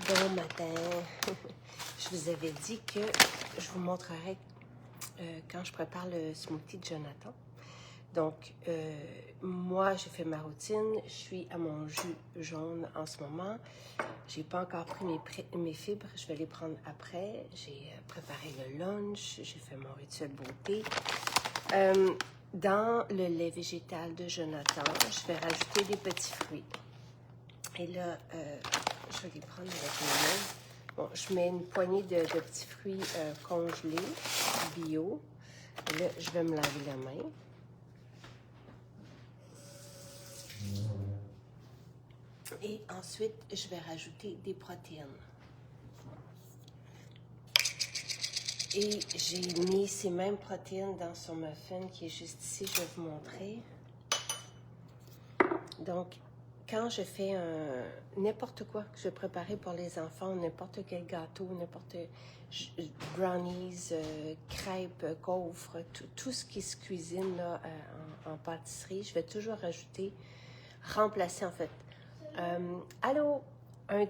Bon matin. Je vous avais dit que je vous montrerai quand je prépare le smoothie de Jonathan. Donc, moi, j'ai fait ma routine. Je suis à mon jus jaune en ce moment. J'ai pas encore pris mes fibres. Je vais les prendre après. J'ai préparé le lunch. J'ai fait mon rituel beauté. Dans le lait végétal de Jonathan, je vais rajouter des petits fruits. Et là, je vais les prendre avec mes mains. Bon, je mets une poignée de petits fruits congelés, bio. Et là, je vais me laver la main. Et ensuite, je vais rajouter des protéines. Et j'ai mis ces mêmes protéines dans son muffin qui est juste ici. Je vais vous montrer. Donc, quand je fais n'importe quoi que je vais préparer pour les enfants, n'importe quel gâteau, n'importe brownies, crêpes, gaufres, tout ce qui se cuisine là, en pâtisserie, je vais toujours remplacer en fait. Allô, un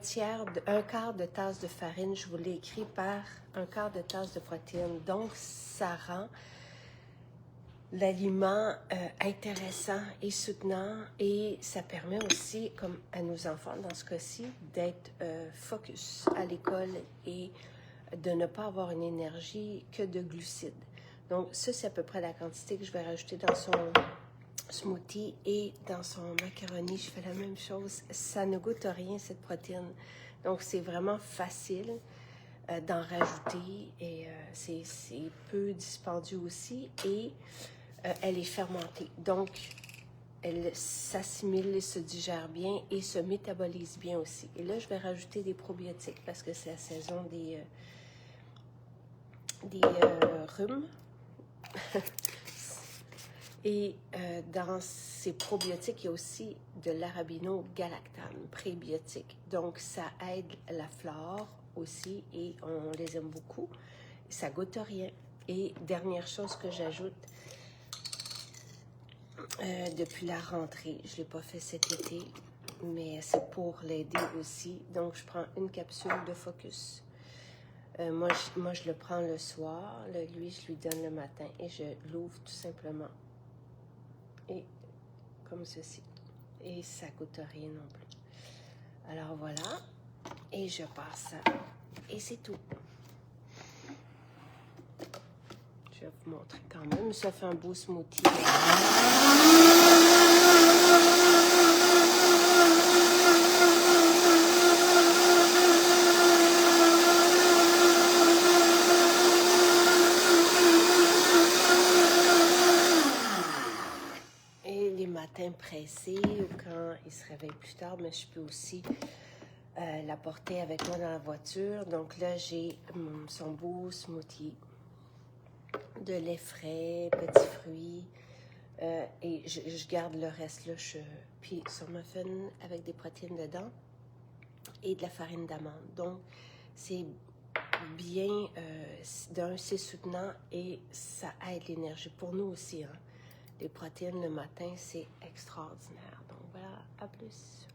quart de tasse de farine, je vous l'ai écrit par un quart de tasse de protéines. Donc, ça rend l'aliment intéressant et soutenant et ça permet aussi, comme à nos enfants dans ce cas-ci, d'être focus à l'école et de ne pas avoir une énergie que de glucides. Donc ça, c'est à peu près la quantité que je vais rajouter dans son smoothie et dans son macaroni. Je fais la même chose. Ça ne goûte rien, cette protéine. Donc c'est vraiment facile d'en rajouter et c'est peu dispendieux aussi et elle est fermentée. Donc, elle s'assimile et se digère bien et se métabolise bien aussi. Et là, je vais rajouter des probiotiques parce que c'est la saison des rhumes. Et dans ces probiotiques, il y a aussi de l'arabinogalactane, prébiotique. Donc, ça aide la flore aussi et on les aime beaucoup. Ça goûte rien. Et dernière chose que j'ajoute, depuis la rentrée, je ne l'ai pas fait cet été, mais c'est pour l'aider aussi. Donc, je prends une capsule de Focus. Moi, je le prends le soir. Lui, je lui donne le matin et je l'ouvre tout simplement. Et comme ceci. Et ça ne coûte rien non plus. Alors, voilà. Et je passe ça. Et c'est tout. Je vais vous montrer quand même. Ça fait un beau smoothie. Et les matins pressés ou quand il se réveille plus tard, mais je peux aussi l'apporter avec moi dans la voiture. Donc là, j'ai son beau smoothie de lait frais, petits fruits. Et je garde le reste là. Puis son muffin avec des protéines dedans et de la farine d'amande. Donc, c'est bien, c'est soutenant et ça aide l'énergie. Pour nous aussi, hein. Les protéines le matin, c'est extraordinaire. Donc voilà, à plus.